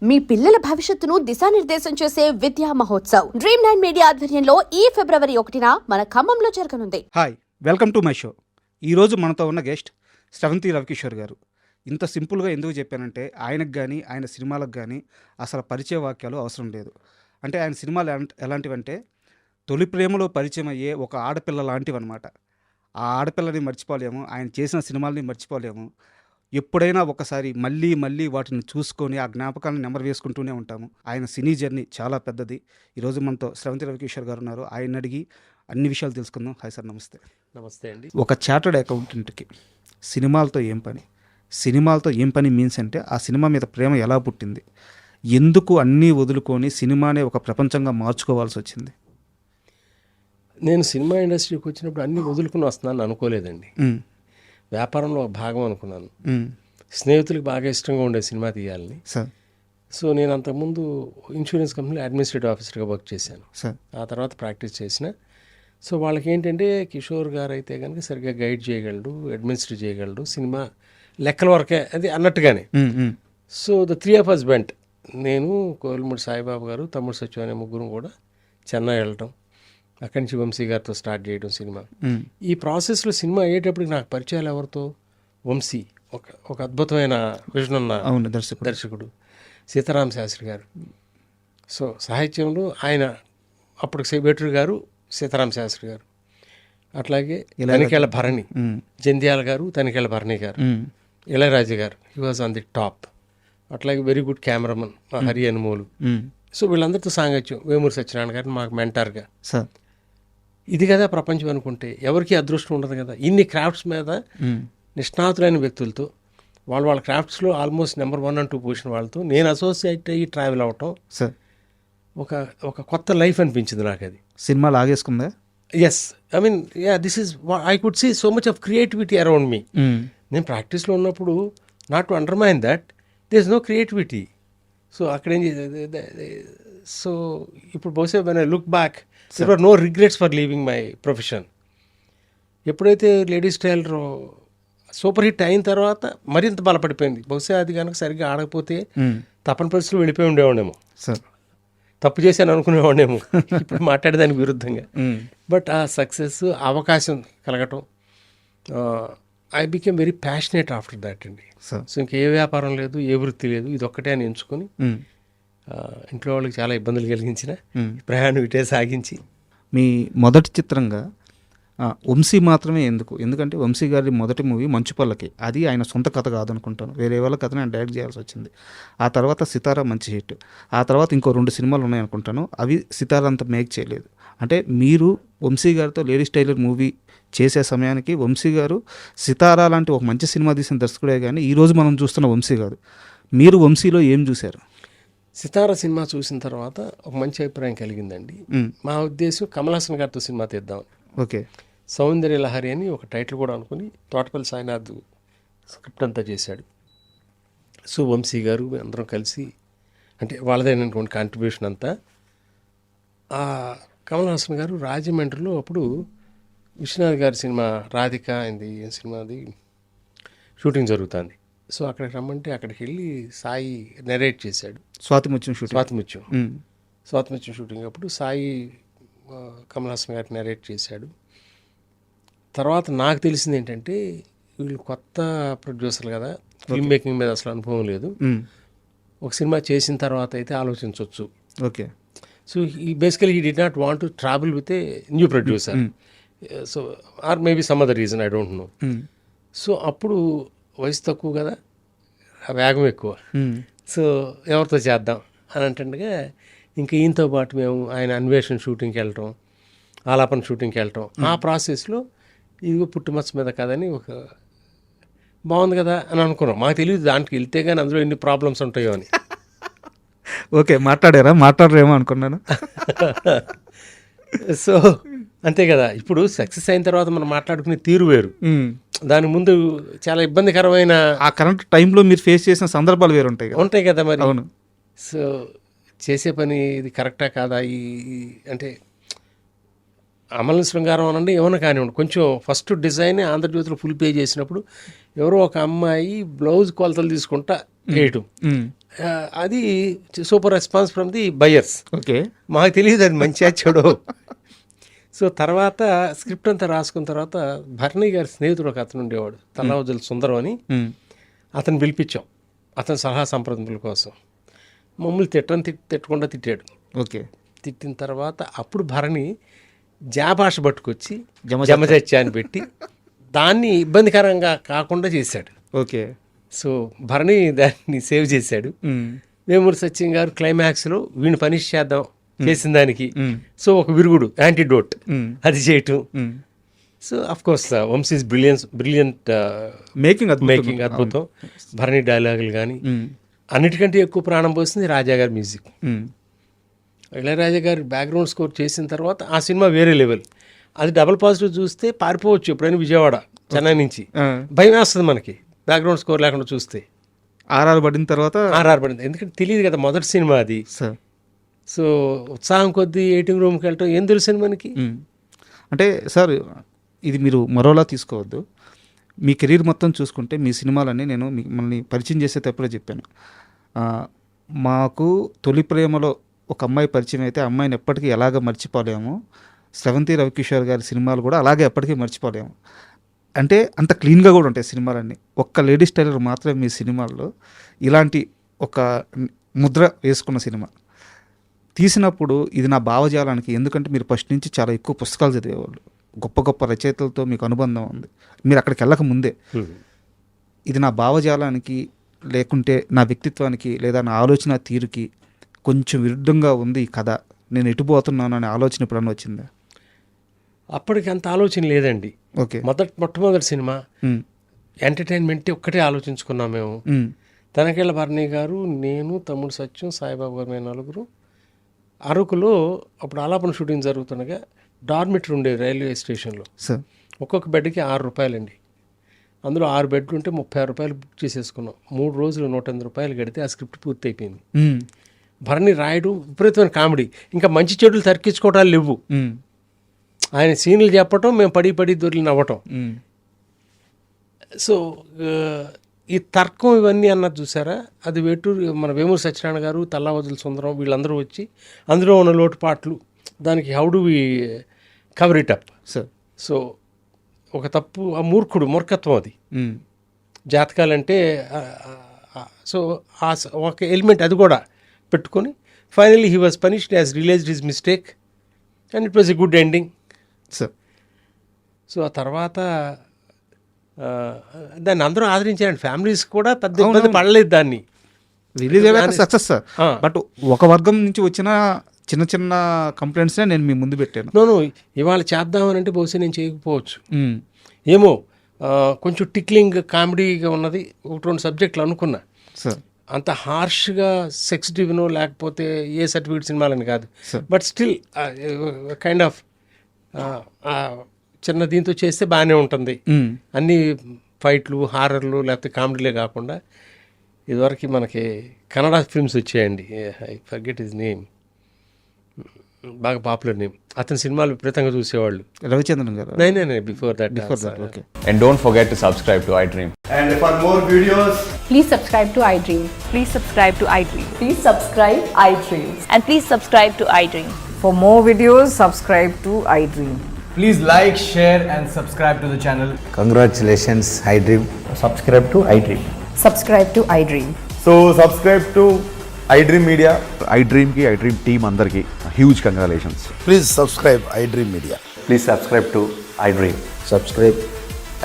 మీ పిల్లల భవిష్యత్తును దిశానిర్దేశం చేసే విద్యా మహోత్సవ్ Dream9 మీడియా ఆధ్వర్యంలో ఈ ఫిబ్రవరి 1న మన ఖమ్మంలో జరగనుంది. Hi, welcome to my show. ఈరోజు మనతో ఉన్న గెస్ట్ శ్రవంతి రవికిషోర్ గారు. ఇంత సింపుల్గా ఎందుకు చెప్పానంటే ఆయనకు కానీ ఆయన సినిమాలకు కానీ అసలు పరిచయ వాక్యాలు అవసరం లేదు. అంటే ఆయన సినిమాలు ఎలాంటివంటే తొలి ప్రేమలో పరిచయం అయ్యే ఒక ఆడపిల్ల లాంటివన్నమాట. ఆ ఆడపిల్లని మర్చిపోలేము, ఆయన చేసిన సినిమాలని మర్చిపోలేము. ఎప్పుడైనా ఒకసారి మళ్ళీ మళ్ళీ వాటిని చూసుకొని ఆ జ్ఞాపకాలను నెమరు వేసుకుంటూనే ఉంటాము. ఆయన సినీ జర్నీ చాలా పెద్దది. ఈరోజు మనతో శ్రవంతి రవికిషోర్ గారు ఉన్నారు. ఆయన అడిగి అన్ని విషయాలు తెలుసుకుందాం. హాయ్ సార్, నమస్తే. నమస్తే అండి. ఒక చార్టర్డ్ అకౌంటెంట్కి సినిమాలతో ఏం పని, సినిమాలతో ఏం పని మీన్స్ అంటే ఆ సినిమా మీద ప్రేమ ఎలా పుట్టింది, ఎందుకు అన్నీ వదులుకొని సినిమానే ఒక ప్రపంచంగా మార్చుకోవాల్సి వచ్చింది? నేను సినిమా ఇండస్ట్రీకి వచ్చినప్పుడు అన్నీ వదులుకుని వస్తున్నాను అనుకోలేదండి. వ్యాపారంలో ఒక భాగం అనుకున్నాను. స్నేహితులకు బాగా ఇష్టంగా ఉండే సినిమా తీయాలని. సో నేను అంతకుముందు ఇన్సూరెన్స్ కంపెనీలో అడ్మినిస్ట్రేటివ్ ఆఫీసర్గా వర్క్ చేశాను. ఆ తర్వాత ప్రాక్టీస్ చేసిన. సో వాళ్ళకి ఏంటంటే కిషోర్ గారు అయితే కనుక సరిగ్గా గైడ్ చేయగలడు, అడ్మినిస్ట్రేట్ చేయగలడు, సినిమా లెక్కల వరకే అది అన్నట్టుగానే. So the 3 of us vent. నేను, కోల్మూడి సాయిబాబు గారు, తమ్ముడు సత్యం అనే ముగ్గురు కూడా చెన్నై వెళ్ళటం, అక్కడి నుంచి వంశీ గారితో స్టార్ట్ చేయడం సినిమా. ఈ ప్రాసెస్లో సినిమా అయ్యేటప్పటికి నాకు పరిచయాలు ఎవరితో? వంశీ, ఒక అద్భుతమైన విజన్ ఉన్న దర్శకుడు, సీతారామ శాస్త్రి గారు. సో సాహిత్యంలో ఆయన అప్పుడు వేటూరి గారు, సీతారామ శాస్త్రి గారు, అట్లాగే తనికేళ్ల భరణి, జంధ్యాల గారు, తనికేళ్ల భరణి గారు, ఇళయరాజా గారు, he was on the top. అట్లాగే very good cameraman Hari Anumolu. So వీళ్ళందరితో సాంగత్యం. వేమూరి సత్యనారాయణ గారు మాకు మెంటార్గా. ఇది కదా ప్రపంచం అనుకుంటే ఎవరికి అదృష్టం ఉండదు కదా. ఇన్ని క్రాఫ్ట్స్ మీద నిష్ణాతులైన వ్యక్తులతో వాళ్ళ క్రాఫ్ట్స్లో ఆల్మోస్ట్ నెంబర్ 1 and 2 పొజిషన్ వాళ్ళతో నేను అసోసియేట్ అయ్యి ట్రావెల్ అవటం ఒక కొత్త లైఫ్ అనిపించింది నాకు. అది సినిమా లాగేసుకుందా? Yes, I mean this is I could see so much of creativity around me. నేను ప్రాక్టీస్లో ఉన్నప్పుడు not to undermine that there is no creativity. So అక్కడ ఏం చేసేది. సో ఇప్పుడు బహుశా when I look back there were no regrets for leaving my profession. ఎప్పుడైతే ladies tailor super hit అయిన తర్వాత మరింత బలపడిపోయింది. బహుశా అది కనుక సరిగ్గా ఆడకపోతే తప్పని పరిస్థితులు వెళ్ళిపోయి ఉండేవాడేమో, తప్పు చేశాను అనుకునేవాడేమో ఇప్పుడు మాట్లాడేదానికి విరుద్ధంగా. బట్ ఆ సక్సెస్, అవకాశం కలగటం, I became very passionate after that అండి. సో ఇంకే వ్యాపారం లేదు, ఏ వృత్తి లేదు, ఇది ఒక్కటే అని ఎంచుకొని ఇంట్లో వాళ్ళకి చాలా ఇబ్బందులు కలిగించిన ప్రయాణం ఇటే సాగించి. మీ మొదటి చిత్రంగా వంశీ మాత్రమే ఎందుకు? ఎందుకంటే వంశీ గారి మొదటి మూవీ మంచు పల్లకి, అది ఆయన సొంత కథ కాదనుకుంటాను, వేరే వాళ్ళ కథని ఆయన డైరెక్ట్ చేయాల్సి వచ్చింది. ఆ తర్వాత సితారా మంచి హిట్. ఆ తర్వాత ఇంకో 2 సినిమాలు ఉన్నాయనుకుంటాను, అవి సితారా అంత మేక్ చేయలేదు. అంటే మీరు వంశీ గారితో లేడీస్ టైలర్ మూవీ చేసే సమయానికి వంశీ గారు సితారా లాంటి ఒక మంచి సినిమా తీసిన దర్శకుడే కానీ ఈరోజు మనం చూస్తున్న వంశీ కాదు. మీరు వంశీలో ఏం చూశారు? సితారా సినిమా చూసిన తర్వాత ఒక మంచి అభిప్రాయం కలిగిందండి. మా ఉద్దేశం కమల్ హాసన్ గారితో సినిమా తీద్దాం. ఓకే. సౌందర్య లహరి అని ఒక టైటిల్ కూడా అనుకుని తోటపల్లి సాయినాథ్ స్క్రిప్ట్ అంతా చేశాడు. సో వంశీ గారు అందరం కలిసి, అంటే వాళ్ళదైనటువంటి కాంట్రిబ్యూషన్ అంతా. కమల్ హాసన్ గారు రాజమండ్రిలో అప్పుడు విశ్వనాథ్ గారి సినిమా రాధిక అయింది, సినిమాది షూటింగ్ జరుగుతుంది. సో అక్కడికి రమ్మంటే అక్కడికి వెళ్ళి సాయి నెరేట్ చేశాడు. స్వాతిముత్యం షూటింగ్ అప్పుడు సాయి కమల్ హాసన్ గారికి నెరేట్ చేశాడు. తర్వాత నాకు తెలిసింది ఏంటంటే వీళ్ళు కొత్త ప్రొడ్యూసర్లు కదా, ఫిల్మ్ మేకింగ్ మీద అసలు అనుభవం లేదు, ఒక సినిమా చేసిన తర్వాత అయితే ఆలోచించవచ్చు. Okay. So basically he did not want to travel with a new producer. So or maybe some other reason, I don't know. So అప్పుడు వయసు తక్కువ కదా, వేగం ఎక్కువ. సో ఎవరితో చేద్దాం అని అంటుండగా ఇంకా ఈయనతో పాటు మేము ఆయన అన్వేషణ షూటింగ్కి వెళ్ళటం, ఆలాపన షూటింగ్కి వెళ్ళటం, ఆ ప్రాసెస్లో ఇదిగో పుట్టుమచ్చ మీద కదని ఒక బాగుంది కదా అని అనుకున్నాం. మాకు తెలియదు దాంట్కి వెళ్తే కానీ అందులో ఎన్ని ప్రాబ్లమ్స్ ఉంటాయో అని. ఓకే, మాట్లాడరేమో అనుకున్నాను. సో అంతే కదా, ఇప్పుడు సక్సెస్ అయిన తర్వాత మనం మాట్లాడుకునే తీరు వేరు, దాని ముందు చాలా ఇబ్బందికరమైన ఆ కరెంట్ టైంలో మీరు ఫేస్ చేసిన సందర్భాలు వేరు ఉంటాయి కదా మరి. అవును. సో చేసే పని ఇది కరెక్టా కాదా, అంటే అమల శృంగారం అనండి ఏమన్నా కానివ్వండి, కొంచెం ఫస్ట్ డిజైన్ ఆంధ్రజ్యోతిలో ఫుల్ పే చేసినప్పుడు ఎవరో ఒక అమ్మాయి బ్లౌజ్ కొలతలు తీసుకుంటా వేయటం, అది super response from the buyers. Okay. మాకు తెలియదు అది మంచిగా చెడు. సో తర్వాత స్క్రిప్ట్ అంతా రాసుకున్న తర్వాత భరణి గారి స్నేహితుడు ఒక అతను ఉండేవాడు, తల్లావజల సుందరం అని. అతను పిలిపించాం అతని సలహా సంప్రదింపుల కోసం. మమ్మల్ని తిట్టకుండా తిట్టాడు. ఓకే. తిట్టిన తర్వాత అప్పుడు భరణి భాష పట్టుకొచ్చి జమచచ్చ అని పెట్టి దాన్ని ఇబ్బందికరంగా కాకుండా చేశాడు. ఓకే. సో భరణి దాన్ని సేవ్ చేశాడు. వేమూరి సత్యం గారు క్లైమాక్స్లో వీడిని పనిష్ చేద్దాం చేసిన దానికి, సో ఒక విరుగుడు యాంటీడోట్ అది చేయటం. So of course Vamshi's brilliant making అద్భుతం. భరణి డైలాగులు కానీ అన్నిటికంటే ఎక్కువ ప్రాణం పోసింది రాజా గారి మ్యూజిక్. ఇళయరాజా గారి బ్యాక్గ్రౌండ్ స్కోర్ చేసిన తర్వాత ఆ సినిమా వేరే లెవెల్. అది డబల్ పాజిటివ్ చూస్తే పారిపోవచ్చు ఎప్పుడైనా విజయవాడ చెన్నై నుంచి. భయం వేస్తుంది మనకి బ్యాక్గ్రౌండ్ స్కోర్ లేకుండా చూస్తే. ఆర్ఆర్ పడిన తర్వాత పడింది, ఎందుకంటే తెలియదు కదా మొదటి సినిమా అది. సో ఉత్సాహం కొద్దీ ఎయిటింగ్ రూమ్కి వెళ్ళటం ఏం తెలుసు మనకి. అంటే సార్ ఇది మీరు మరోలా తీసుకోవద్దు. మీ కెరీర్ మొత్తం చూసుకుంటే మీ సినిమాలన్నీ నేను మిమ్మల్ని పరిచయం చేసేటప్పుడే చెప్పాను. మాకు తొలి ప్రేమలో ఒక అమ్మాయి పరిచయం అయితే అమ్మాయిని ఎప్పటికీ ఎలాగ మర్చిపోలేము, స్రవంతి రవికిషోర్ గారి సినిమాలు కూడా అలాగే ఎప్పటికీ మర్చిపోలేము. అంటే అంత క్లీన్గా కూడా ఉంటాయి సినిమాలన్నీ. ఒక్క లేడీస్ టైలర్ మాత్రమే మీ సినిమాల్లో ఇలాంటి ఒక ముద్ర వేసుకున్న సినిమా తీసినప్పుడు ఇది నా భావజాలానికి, ఎందుకంటే మీరు ఫస్ట్ నుంచి చాలా ఎక్కువ పుస్తకాలు చదివేవాళ్ళు, గొప్ప గొప్ప రచయితలతో మీకు అనుబంధం ఉంది, మీరు అక్కడికి వెళ్ళక ముందే ఇది నా భావజాలానికి లేకుంటే నా వ్యక్తిత్వానికి లేదా నా ఆలోచన తీరుకి కొంచెం విరుద్ధంగా ఉంది ఈ కథ, నేను ఎటుపోతున్నాను అనే ఆలోచన ఎప్పుడన్నా వచ్చిందా? అప్పటికి అంత ఆలోచన లేదండి. ఓకే. మొట్టమొదటి సినిమా ఎంటర్టైన్మెంట్ ఒక్కటే ఆలోచించుకున్నాం మేము. తనకేళ్ల భరణి గారు, నేను, తమ్ముడు సత్యం, సాయిబాబు గారు, మేము నలుగురు అరకులో అప్పుడు ఆలాపన షూటింగ్ జరుగుతుండగా డార్మిటరీ ఉండేది రైల్వే స్టేషన్లో. ఒక్కొక్క బెడ్కి ₹6 అందులో 6 బెడ్లు ఉంటే ₹36 బుక్ చేసేసుకున్నాం. 3 రోజులు ₹108 కడితే ఆ స్క్రిప్ట్ పూర్తి అయిపోయింది. భరణి రాయడు, విపరీతమైన కామెడీ, ఇంకా మంచి చెడులు తర్కించుకోవటాలు లేవు. ఆయన సీన్లు చెప్పటం, మేము పడి దొరికి నవ్వటం. సో ఈ తర్కం ఇవన్నీ అన్నది చూసారా, అది మన వేమూరి సత్యనారాయణ గారు, తల్లావజల సుందరం వీళ్ళందరూ వచ్చి అందులో ఉన్న లోటుపాట్లు దానికి how do we cover it up. So ఒక తప్పు, ఆ మూర్ఖత్వం అది జాతకాలంటే. సో ఒక ఎలిమెంట్ అది కూడా పెట్టుకొని finally he was punished as realized his mistake and it was a good ending. So ఆ తర్వాత దాన్ని అందరూ ఆదరించారండి. ఫ్యామిలీస్ కూడా పెద్ద ఇబ్బంది పడలేదు దాన్ని రిలీజ్ అయ్యాక సక్సెస్ సార్. బట్ ఒక వర్గం నుంచి వచ్చిన చిన్న చిన్న కంప్లైంట్స్నే నేను మీ ముందు పెట్టాను. నో ఇవాళ చేద్దామనంటే బహుశా నేను చేయకపోవచ్చు, ఏమో కొంచెం టిక్లింగ్ కామెడీగా ఉన్నది, 1-2 సబ్జెక్టులు అనుకున్నా. అంత హార్ష్గా సెక్సిటివ్నో లేకపోతే ఏ సర్టిఫికేట్ సినిమాలని కాదు, బట్ స్టిల్ కైండ్ ఆఫ్ చిన్న దీంతో చేస్తే బాగానే ఉంటుంది. అన్ని ఫైట్లు, హారర్లు లేకపోతే కామెడీలే కాకుండా ఇదివరకు మనకి కన్నడ ఫిల్మ్స్ వచ్చాయండి, ఐ ఫర్గెట్ హిజ్ నేమ్, బాగా పాపులర్ నేమ్. అతని సినిమాలు విపరీతంగా చూసేవాళ్ళు, రవిచంద్రన్ గారు. Before that. Okay. And don't forget to subscribe to iDream. And for more videos, please subscribe to iDream. Please subscribe to iDream. Please subscribe iDream. And please subscribe to iDream. For more videos, subscribe to iDream. please like, share and subscribe to the channel. Congratulations, iDream. Subscribe to iDream. Subscribe to iDream. So subscribe to iDream Media. iDream ki iDream team andarki huge congratulations. Please subscribe iDream Media. Please subscribe to iDream. Subscribe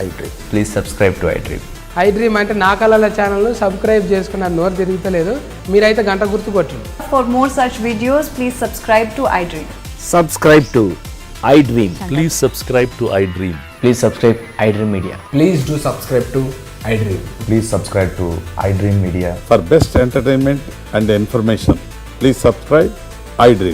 iDream. Please subscribe to iDream. iDream అంటే నా కళల ఛానల్ను subscribe చేసుకున్న నోరు తిరుగుతలేదు, మీరైతే గంట గుర్తు కొట్టండి. For more such videos, please subscribe to iDream. Subscribe to iDream. Please subscribe to iDream. Please subscribe iDream Media. Please do subscribe to iDream. Please subscribe to iDream Media. For best entertainment and information, please subscribe iDream.